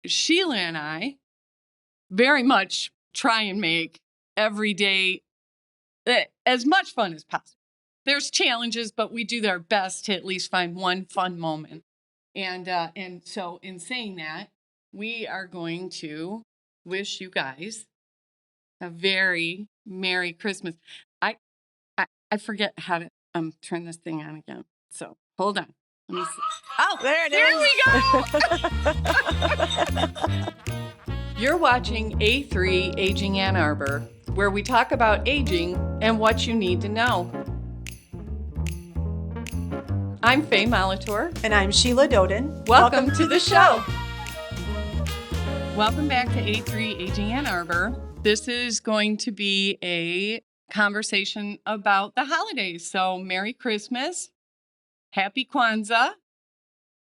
Sheila and I very much try and make every day as much fun as possible. There's challenges, but we do our best to at least find one fun moment. And so in saying that, we are going to wish you guys a very Merry Christmas. I I forget how to turn this thing on again. So hold on. Let me see. Oh, There it we go. You're watching A3 Aging Ann Arbor, where we talk about aging and what you need to know. I'm Faye Molitor. And I'm Sheila Doden. Welcome to the show. Welcome back to A3 Aging Ann Arbor. This is going to be a conversation about the holidays. So Merry Christmas, Happy Kwanzaa,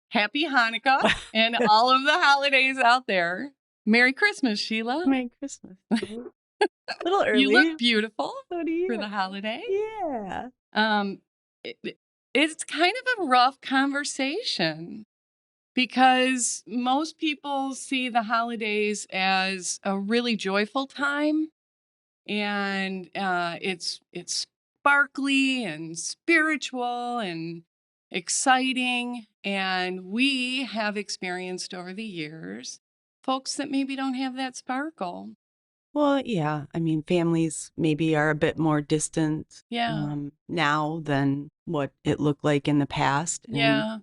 Happy Hanukkah, and all of the holidays out there. Merry Christmas, Sheila. Merry Christmas. A little early. You look beautiful So do you. for the holiday. Yeah. It's kind of a rough conversation because most people see the holidays as a really joyful time, and it's sparkly and spiritual and exciting. And we have experienced over the years folks that maybe don't have that sparkle. Well, yeah. I mean, families maybe are a bit more distant now than what it looked like in the past. And,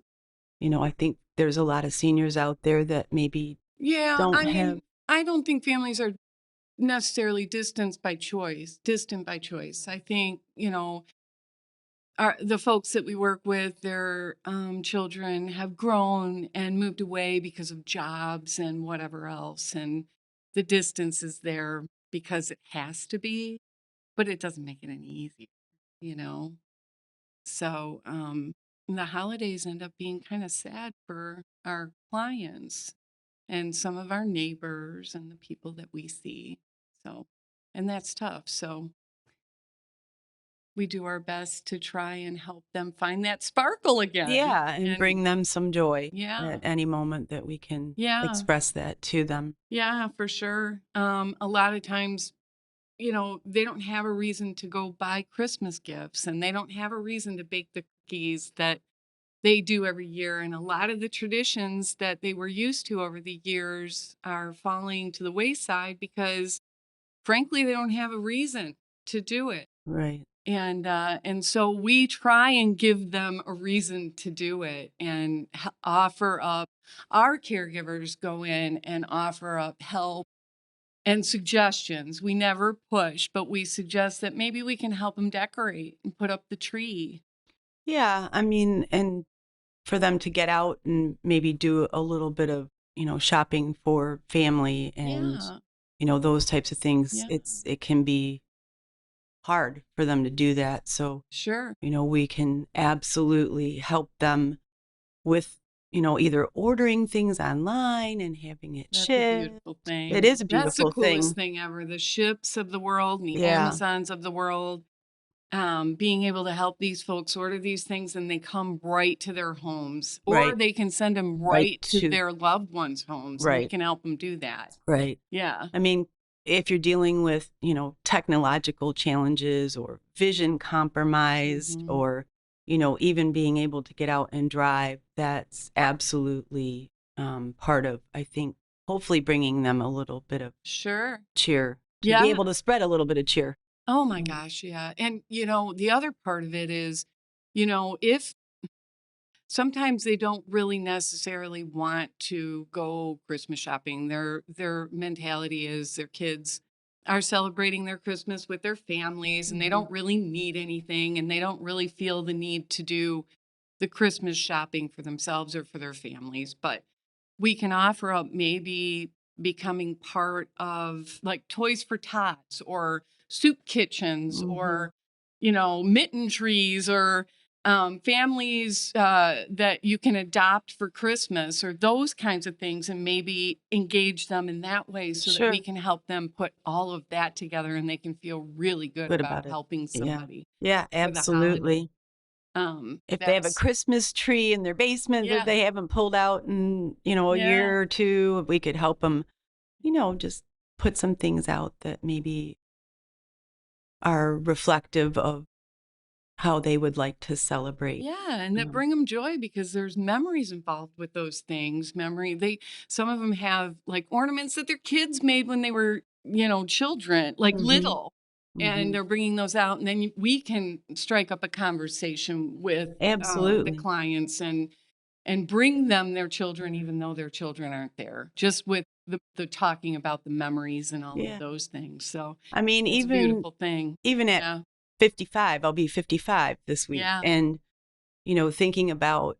I think there's a lot of seniors out there that maybe don't have. I don't think families are necessarily distant by choice. I think, the folks that we work with, their children have grown and moved away because of jobs and whatever else. And the distance is there because it has to be, but it doesn't make it any easier. So the holidays end up being kind of sad for our clients and some of our neighbors and the people that we see. So, and that's tough. So we do our best to try and help them find that sparkle again. Yeah, and bring them some joy at any moment that we can express that to them. Yeah, for sure. A lot of times, they don't have a reason to go buy Christmas gifts, and they don't have a reason to bake the cookies that they do every year. And a lot of the traditions that they were used to over the years are falling to the wayside because, frankly, they don't have a reason to do it. Right. And so we try and give them a reason to do it and offer up. Our caregivers go in and offer up help and suggestions. We never push, but we suggest that maybe we can help them decorate and put up the tree. Yeah, I mean, and for them to get out and maybe do a little bit of, shopping for family and, those types of things. Yeah. It can be hard for them to do that. So, sure, we can absolutely help them with, either ordering things online and having it shipped. That's a beautiful thing. It is a beautiful thing. That's the coolest thing ever. The ships of the world and the Amazons of the world. Being able to help these folks order these things and they come right to their homes, or they can send them right to their loved ones' homes. Right. And we can help them do that. Right. Yeah. I mean, if you're dealing with, technological challenges or vision compromised or, even being able to get out and drive, that's absolutely part of, I think, hopefully bringing them a little bit of cheer to be able to spread a little bit of cheer. Oh my gosh, yeah. And, the other part of it is, if sometimes they don't really necessarily want to go Christmas shopping. Their mentality is their kids are celebrating their Christmas with their families and they don't really need anything and they don't really feel the need to do the Christmas shopping for themselves or for their families. But we can offer up maybe becoming part of like Toys for Tots or soup kitchens or, mitten trees or families that you can adopt for Christmas or those kinds of things, and maybe engage them in that way so that we can help them put all of that together and they can feel really good about helping somebody. Yeah, absolutely. If they have a That's Christmas tree in their basement that yeah, they haven't pulled out in, a yeah. year or two, we could help them, just put some things out that maybe are reflective of how they would like to celebrate. Yeah, and that Um, bring them joy because there's memories involved with those things. Some of them have like ornaments that their kids made when they were, children, like mhm, little, and mhm. they're bringing those out, and then we can strike up a conversation with the Absolutely. clients and bring them their children, even though their children aren't there, just with the talking about the memories and all of Yeah. those things. So I mean, it's a beautiful thing. even at Yeah, 55, I'll be 55 this week. yeah. And, thinking about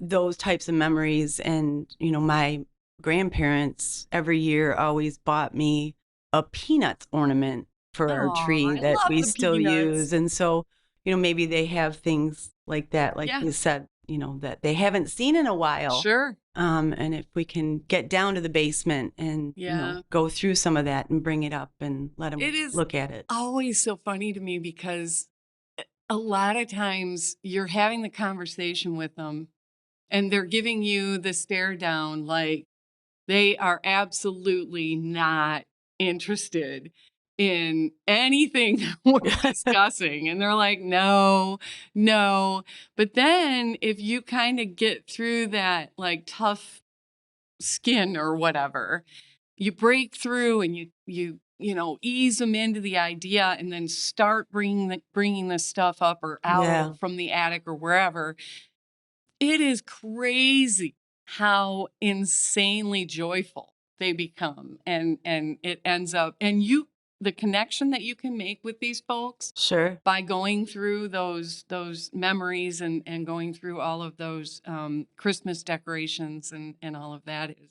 those types of memories and, my grandparents every year always bought me a peanuts ornament for our Oh, tree I that love we the still peanuts. use. And so, maybe they have things like that, like Yeah, you said, that they haven't seen in a while. sure. And if we can get down to the basement and, Yeah. go through some of that and bring it up and let them It is look at it. always so funny to me because a lot of times you're having the conversation with them and they're giving you the stare down like they are absolutely not interested in anything that we're discussing. And they're like, no, no. But then if you kind of get through that like tough skin or whatever, you break through and ease them into the idea and then start bringing this stuff up or out Yeah, from the attic or wherever. It is crazy how insanely joyful they become, and it ends up, and the connection that you can make with these folks sure. by going through those memories and going through all of those Christmas decorations and all of that is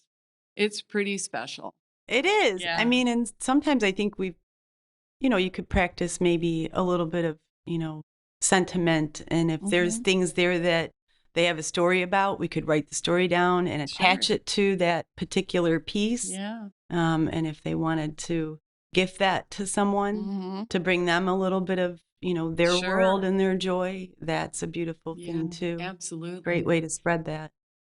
it's pretty special. It is. I Yeah. mean, and sometimes I think you could practice maybe a little bit of, sentiment. And if there's Mhm. things there that they have a story about, we could write the story down and Sure. attach it to that particular piece. Yeah. And if they wanted to gift that to someone Mhm. to bring them a little bit of, their world Sure. and their joy, that's a beautiful Yeah, thing too. Great absolutely. way to spread that.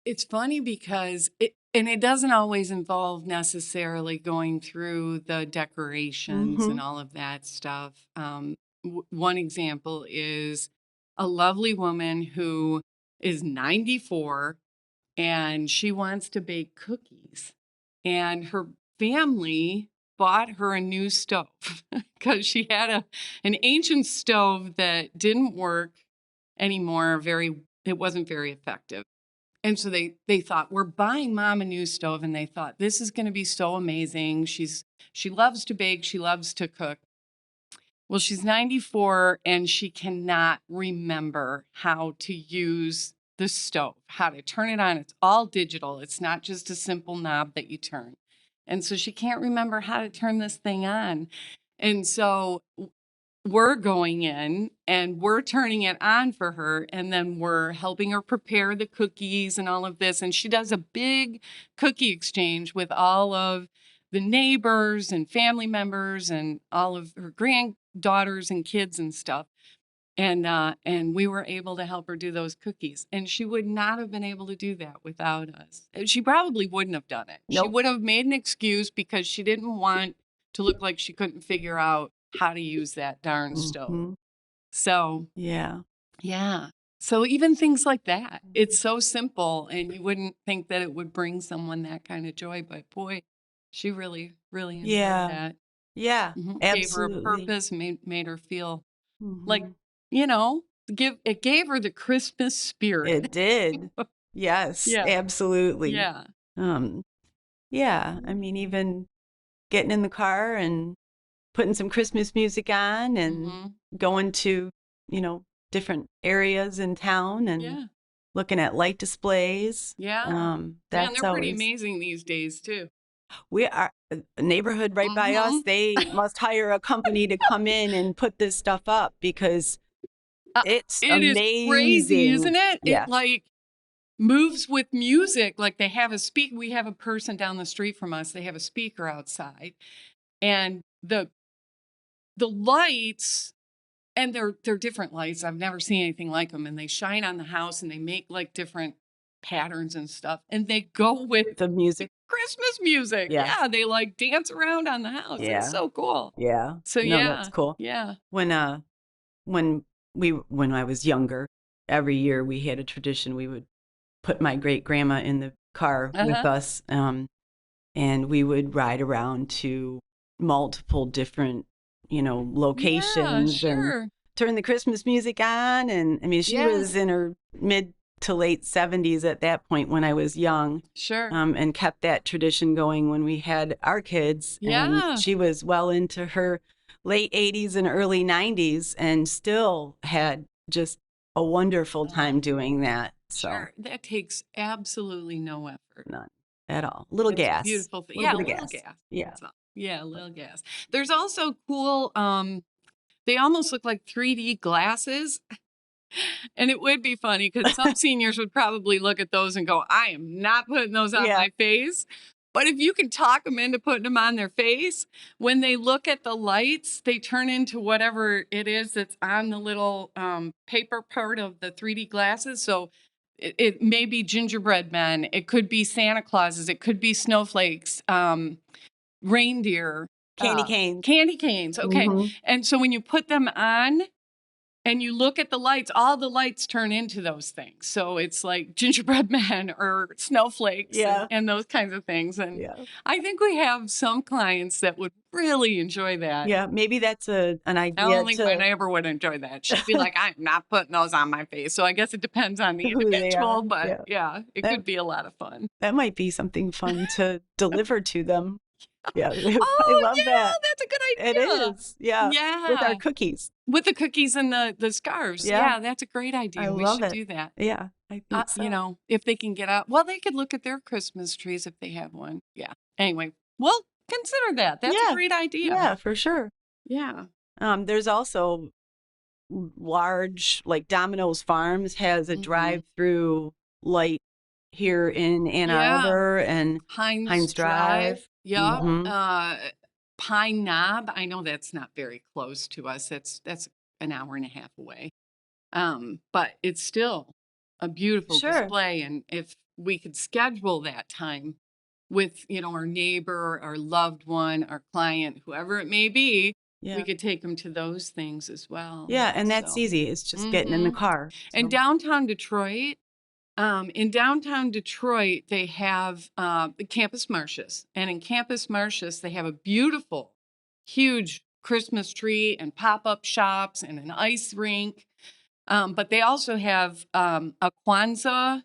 It's funny because it doesn't always involve necessarily going through the decorations Mm-hmm. and all of that stuff. One example is a lovely woman who is 94 and she wants to bake cookies. And her family bought her a new stove because she had an ancient stove that didn't work anymore. It wasn't very effective. And so they thought, we're buying mom a new stove, and they thought this is going to be so amazing. She loves to bake, she loves to cook. Well, she's 94 and she cannot remember how to use the stove, how to turn it on. It's all digital. It's not just a simple knob that you turn. And so she can't remember how to turn this thing on. And so we're going in and we're turning it on for her, and then we're helping her prepare the cookies and all of this, and she does a big cookie exchange with all of the neighbors and family members and all of her granddaughters and kids and stuff, and we were able to help her do those cookies, and she would not have been able to do that without us. She probably wouldn't have done it. She Nope. would have made an excuse because she didn't want to look like she couldn't figure out how to use that darn stove. Mm-hmm. So, Yeah. yeah. So even things like that, it's so simple and you wouldn't think that it would bring someone that kind of joy, but boy, she really, really enjoyed Yeah. that. Yeah. Gave her a Absolutely. purpose, made her feel like, Mhm. it gave her the Christmas spirit. It did. Yes, Yeah. absolutely. Yeah. Um, yeah, I mean, even getting in the car and putting some Christmas music on and Mhm. going to, different areas in town and Yeah. looking at light displays. Yeah. Man, That's they're pretty always amazing these days too. we are a neighborhood right by us. Mhm. They must hire a company to come in and put this stuff up because Uh, it's it is crazy, amazing. isn't it? It Yeah. like moves with music. Like we have a person down the street from us. They have a speaker outside and the lights And they're different lights. I've never seen anything like them. And they shine on the house and they make like different patterns and stuff. And they go with The music. Christmas music. Yeah. Yeah. They like dance around on the house. Yeah. It's so cool. Yeah. So No, that's cool. Yeah. When I was younger, every year we had a tradition. We would put my great grandma in the car with us, and we would ride around to multiple different, locations and turn the Christmas music on. And I mean, she was in her mid to late 70s at that point when I was young. And kept that tradition going when we had our kids. And she was well into her late 80s and early 90s and still had just a wonderful time doing that. So that takes absolutely no effort. None at all. Little gas. Beautiful thing. Little gas. Yeah. Yeah, a little gas. There's also cool, they almost look like 3D glasses. And it would be funny because some seniors would probably look at those and go, I am not putting those on my face. But if you can talk them into putting them on their face, when they look at the lights, they turn into whatever it is that's on the little paper part of the 3D glasses. So it may be gingerbread men. It could be Santa Clauses. It could be snowflakes, reindeer. Candy canes. Candy canes. Okay. And so when you put them on, and you look at the lights, all the lights turn into those things. So it's like gingerbread men or snowflakes and those kinds of things. And I think we have some clients that would really enjoy that. Yeah, maybe that's an idea. I don't think my neighbor would enjoy that. She'd be like, I'm not putting those on my face. So I guess it depends on the individual. But it could be a lot of fun. That might be something fun to deliver to them. Yeah. Oh, I love that. That's a good idea. It is. Yeah. With our cookies. With the cookies and the scarves. Yeah, that's a great idea. We should do that. Yeah, I think so. If they can get out. Well, they could look at their Christmas trees if they have one. Yeah. Anyway, well, consider that. That's a great idea. Yeah, for sure. Yeah. There's also large, like Domino's Farms has a drive-through light here in Ann Arbor and Hines Drive. Yeah. Pine Knob. I know that's not very close to us. That's an hour and a half away. But it's still a beautiful display. And if we could schedule that time with, our neighbor, our loved one, our client, whoever it may be, we could take them to those things as well. Yeah, and that's easy. It's just getting in the car. And downtown Detroit, they have the Campus Martius. And in Campus Martius, they have a beautiful, huge Christmas tree and pop-up shops and an ice rink. But they also have a Kwanzaa.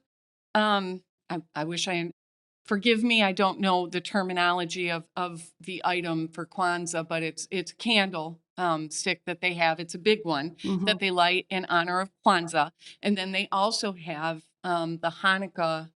I wish forgive me, I don't know the terminology of the item for Kwanzaa, but it's a candle stick that they have. It's a big one that they light in honor of Kwanzaa. And then they also have the Hanukkah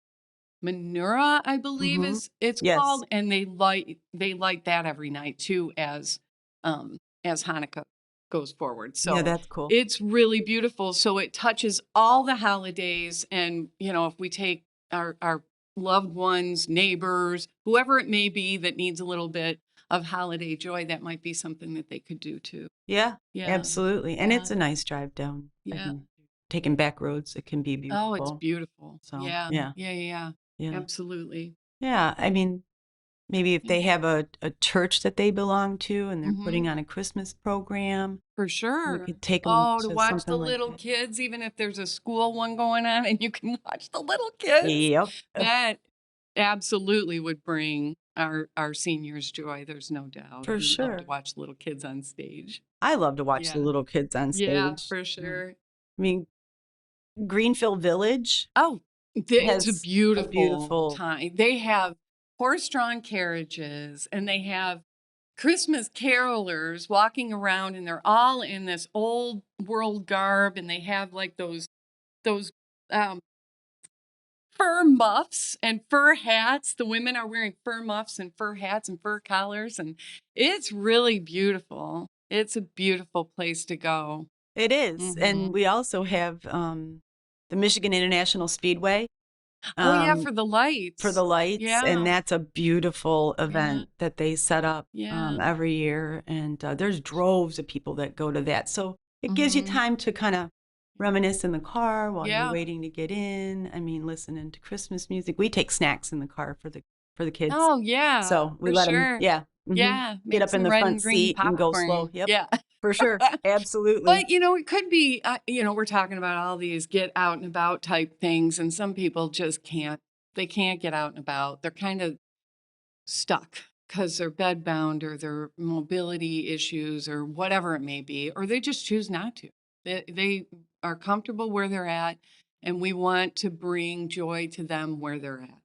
menorah, I believe it's called, and they light that every night too as Hanukkah goes forward. So that's cool. It's really beautiful. So it touches all the holidays, and if we take our loved ones, neighbors, whoever it may be that needs a little bit of holiday joy, that might be something that they could do too. Yeah, absolutely. And it's a nice drive down. Yeah. Taking back roads, it can be beautiful. Oh, it's beautiful. So, yeah. Absolutely. Yeah. I mean, maybe if they have a church that they belong to and they're putting on a Christmas program. For sure. You could take them to watch the little kids, even if there's a school one going on and you can watch the little kids. Yep. That absolutely would bring our seniors joy. There's no doubt. For sure. Love to watch little kids on stage. I love to watch the little kids on stage. Yeah, for sure. I mean, Greenfield Village. Oh, it's a beautiful time. They have horse-drawn carriages, and they have Christmas carolers walking around, and they're all in this old world garb, and they have like those fur muffs and fur hats. The women are wearing fur muffs and fur hats and fur collars, and it's really beautiful. It's a beautiful place to go. It is. And we also have the Michigan International Speedway. For the lights. Yeah. And that's a beautiful event that they set up every year. And there's droves of people that go to that. So it gives you Mhm. time to kind of reminisce in the car while you're Yeah. waiting to get in. I mean, listening to Christmas music. We take snacks in the car for the kids. Oh, yeah, So we for let them, sure. yeah, Yeah, get make up in some the red and front green seat and go slow. popcorn. Yep, Yeah. for sure. Absolutely. But, it could be, we're talking about all these get out and about type things, and some people just can't. They can't get out and about. They're kind of stuck because they're bedbound or their mobility issues or whatever it may be, or they just choose not to. They are comfortable where they're at, and we want to bring joy to them where they're at.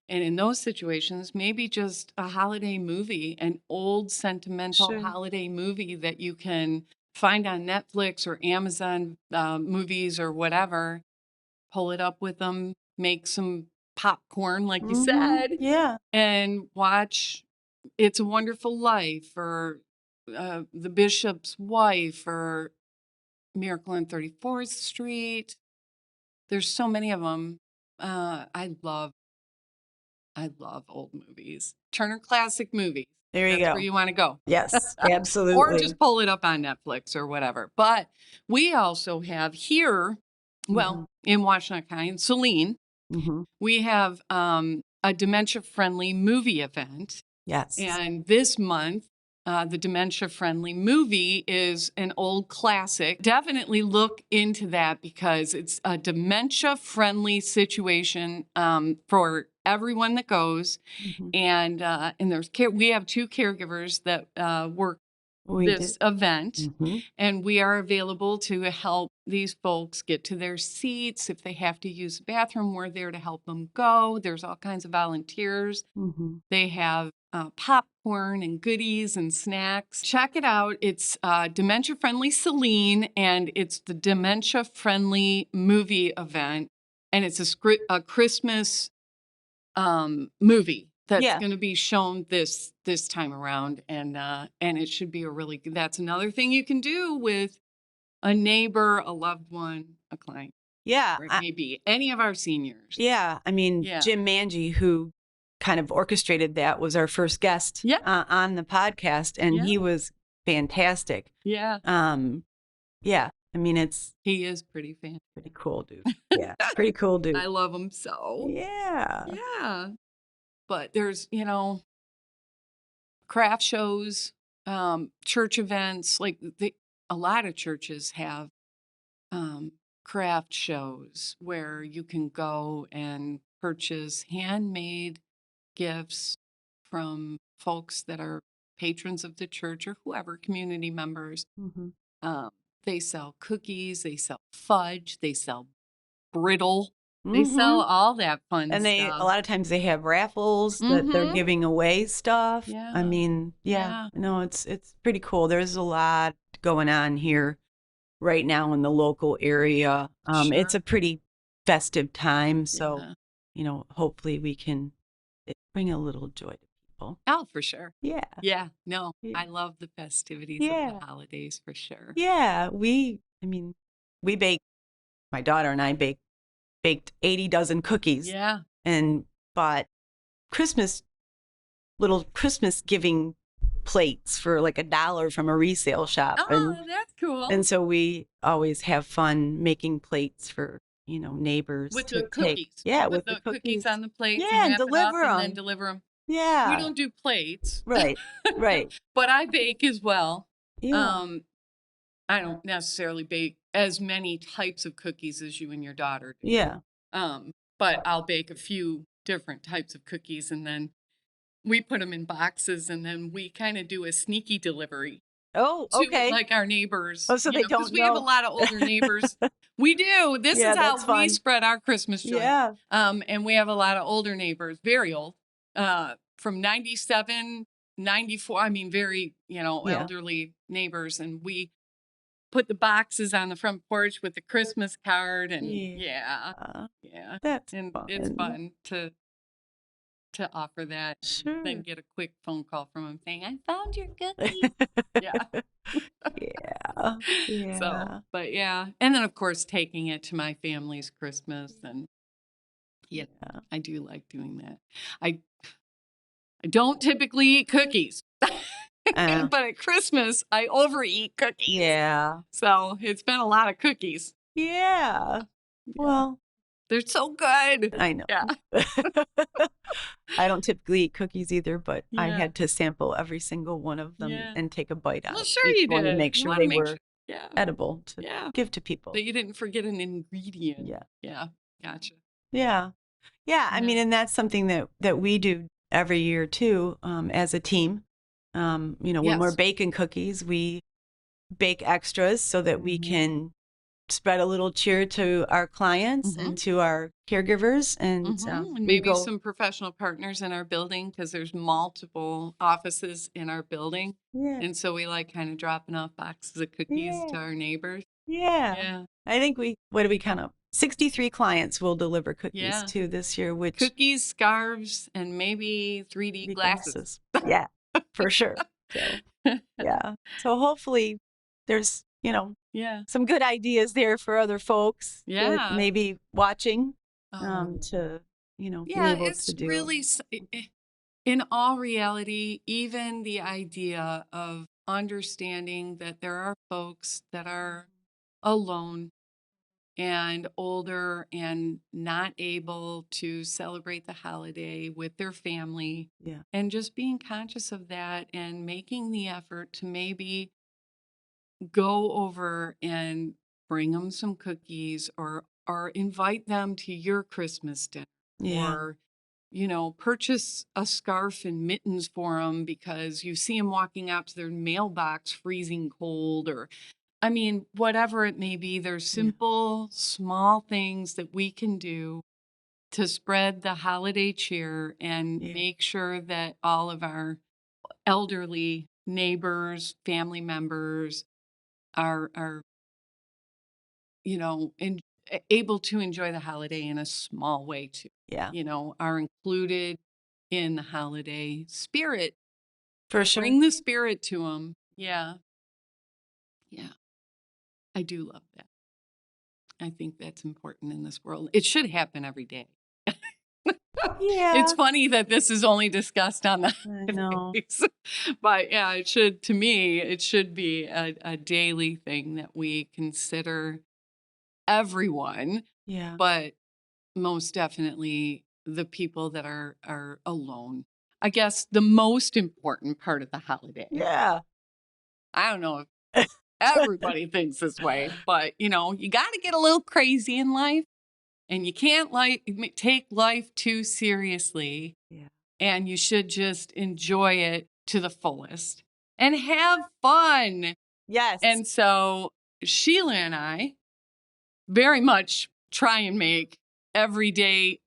And in those situations, maybe just a holiday movie, an old sentimental Sure. holiday movie that you can find on Netflix or Amazon movies or whatever. Pull it up with them, make some popcorn, like you said, Yeah. and watch It's a Wonderful Life or The Bishop's Wife or Miracle on 34th Street. There's so many of them. I love old movies. Turner Classic Movies. There you That's where go. you want to go. Yes, Or absolutely. just pull it up on Netflix or whatever. But we also have here, Hmm. well, in Washtenaw County, in Saline, Hmm. we have a dementia-friendly movie event. Yes. And this month, the dementia-friendly movie is an old classic. Definitely look into that because it's a dementia-friendly situation for everyone that goes. Hmm. And we have two caregivers that work We do. this event, Hmm. and we are available to help these folks get to their seats. If they have to use the bathroom, we're there to help them go. There's all kinds of volunteers. Hmm. They have popcorn and goodies and snacks. Check it out. It's Dementia Friendly Celine, and it's the Dementia Friendly movie event. And it's a Christmas movie that's Yeah. going to be shown this time around, and it should be a really good. That's another thing you can do with a neighbor, a loved one, a client, Yeah. or it may be any of our seniors. Yeah. I mean, Yeah, Jim Manji, who kind of orchestrated that, was our first guest yeah, on the podcast, and yeah, he was fantastic. yeah. Yeah. I mean, it's He is pretty fantastic. pretty cool, dude. Yeah. Pretty cool, dude. I love him so. Yeah. Yeah, but there's craft shows, church events. A lot of churches have um, craft shows where you can go and purchase handmade gifts from folks that are patrons of the church or whoever, community members. Hmm. Um, they sell cookies, they sell fudge, they sell brittle, they Hmm. sell all that fun And a stuff. lot of times they have raffles that they're Mm-hmm. giving away stuff. I Yeah. mean, yeah, Yeah. no, it's pretty cool. There's a lot going on here right now in the local area. It's Sure. a pretty festive time, so Yeah. hopefully we can bring a little joy to people. Oh, for sure. Yeah, Yeah. No, yeah, I love the festivities of the yeah, holidays for sure. yeah. I mean, we bake. My daughter and I baked 80 dozen cookies Yeah. and bought Christmas little Christmas giving plates for like $1 from a resale shop. Oh, that's cool. And so we always have fun making plates for, neighbors With to the take. cookies. Yeah, Put with the the cookies on cookies. the plates and Yeah, and wrap it up deliver and then them. deliver them. We Yeah. don't do plates, Right. Right. but I bake as well. Yeah. Um, I don't necessarily bake as many types of cookies as you and your daughter do. Yeah. But I'll bake a few different types of cookies and then we put them in boxes and then we kind of do a sneaky delivery Oh, to okay. like our neighbors, Oh, so they because don't we have a know. lot of older neighbors. We do. This Yeah, is that's how we fun. spread our Christmas joy. Yeah. And we have a lot of older neighbors, very old, from 97, 94. I mean, very, Yeah. elderly neighbors. And we put the boxes on the front porch with the Christmas card and yeah, Yeah. yeah. That's And it's fun. fun to offer that and then Sure. get a quick phone call from them saying, I found your cookies. Yeah. Yeah. So, Yeah. but yeah. And then, of course, taking it to my family's Christmas. And yeah, Yeah. I do like doing that. I don't typically eat cookies. But at Christmas, I overeat cookies. Yeah. So it's been a lot of cookies. Yeah. Yeah. Well, They're so good. I know. Yeah. I don't typically eat cookies either, but I Yeah. had to sample every single one of them Yeah. and take a bite out Well, of sure each you one to did. make You sure wanna they make were Yeah. edible to Yeah. give to people. That you didn't forget an ingredient. Yeah. Yeah. Gotcha. Yeah. Yeah. I mean, Yeah. and that's something that we do every year too, as a team. When we're Yes. baking cookies, we bake extras so that we can spread a little cheer to our clients and to our caregivers. And And we maybe go, some professional partners in our building because there's multiple offices in our building. yeah, And so we like kind of dropping off boxes of cookies yeah, to our neighbors. yeah. Yeah. I think what do we count up? 63 clients will deliver cookies Yeah. to this year, which Cookies, scarves, and maybe 3D three glasses. Yeah, for sure. So, yeah. So hopefully there's, Yeah. some good ideas there for other folks that Yeah. maybe watching Oh. to, be Yeah, able it's to do. really, in all reality, even the idea of understanding that there are folks that are alone and older and not able to celebrate the holiday with their family, Yeah. and just being conscious of that and making the effort to maybe go over and bring them some cookies or invite them to your Christmas dinner, Yeah. or purchase a scarf and mittens for them because you see them walking out to their mailbox freezing cold, or I mean, whatever it may be. There's simple, small things that we can do to spread the holiday cheer and make sure that all of our elderly neighbors, family members are able to enjoy the holiday in a small way too. Yeah. Are included in the holiday spirit. For sure. Bring the spirit to them. Yeah. Yeah. I do love that. I think that's important in this world. It should happen every day. Yeah. It's funny that this is only discussed on the I know. holidays. But yeah, to me, it should be a daily thing that we consider everyone, Yeah. but most definitely the people that are alone. I guess the most important part of the holiday. Yeah. I don't know if everybody thinks this way, but you got to get a little crazy in life, and you can't take life too seriously. Yeah. And you should just enjoy it to the fullest and have fun. Yes. And so Sheila and I very much try and make every day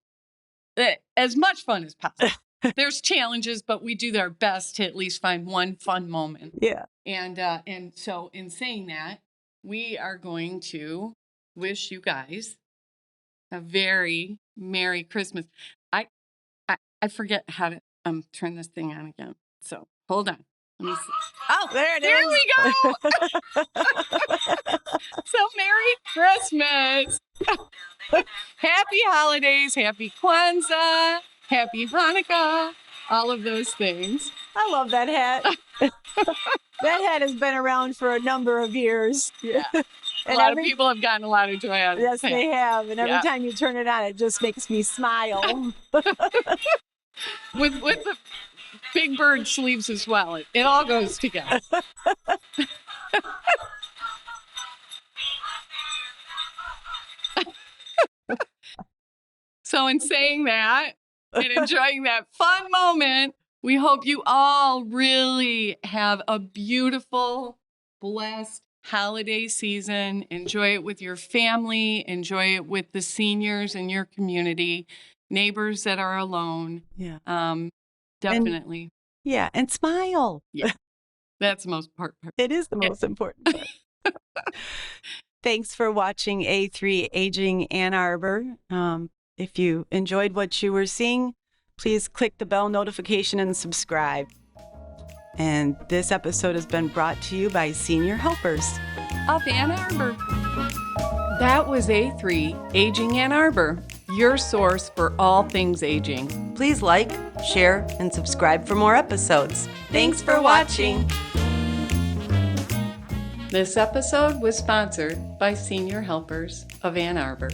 as much fun as possible. There's challenges, but we do our best to at least find one fun moment. Yeah. And so in saying that, we are going to wish you guys a very Merry Christmas. I forget how to turn this thing on again. So hold on. Let me see. Oh, there it is. Here we go. So Merry Christmas. Happy holidays. Happy Kwanzaa. Happy Hanukkah. All of those things. I love that hat. That hat has been around for a number of years. Yeah. A lot of people have gotten a lot of joy out of it. Yes, they have. And every time you turn it on, it just makes me smile. With the big bird sleeves as well. It all goes together. So in saying that and enjoying that fun moment, we hope you all really have a beautiful, blessed holiday season. Enjoy it with your family. Enjoy it with the seniors in your community, neighbors that are alone. Yeah. Definitely. And smile. Yeah. That's the most important part. It is the most important part. Thanks for watching A3 Aging Ann Arbor. If you enjoyed what you were seeing, please click the bell notification and subscribe. And this episode has been brought to you by Senior Helpers of Ann Arbor. That was A3 Aging Ann Arbor, your source for all things aging. Please like, share, and subscribe for more episodes. Thanks for watching. This episode was sponsored by Senior Helpers of Ann Arbor.